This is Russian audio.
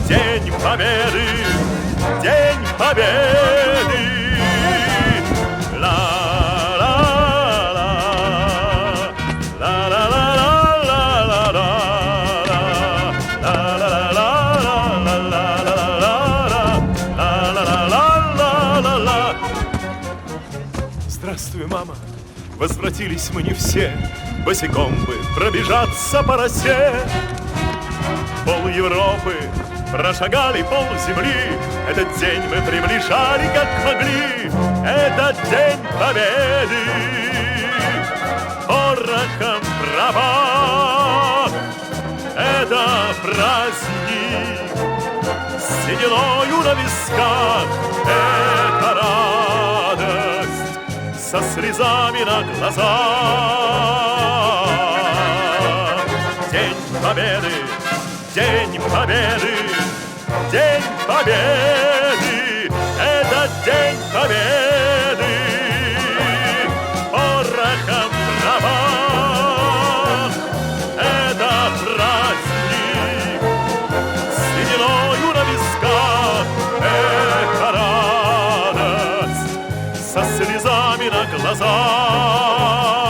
День Победы, День Победы. Ла-ла-ла, ла-ла-ла-ла-ла-ла-ла, ла-ла-ла-ла-ла-ла-ла-ла-ла-ла-ла. Здравствуй, мама, возвратились мы не все, босиком бы пробежаться по росе. Пол Европы прошагали, пол земли. Этот день мы приближали, как могли. Этот день Победы. Порохом права. Это праздник. Сединою на висках. Это радость со слезами на глазах. День Победы, День Победы, День Победы, это День Победы. Порохом права, это праздник, сединою на висках, это радость со слезами на глазах.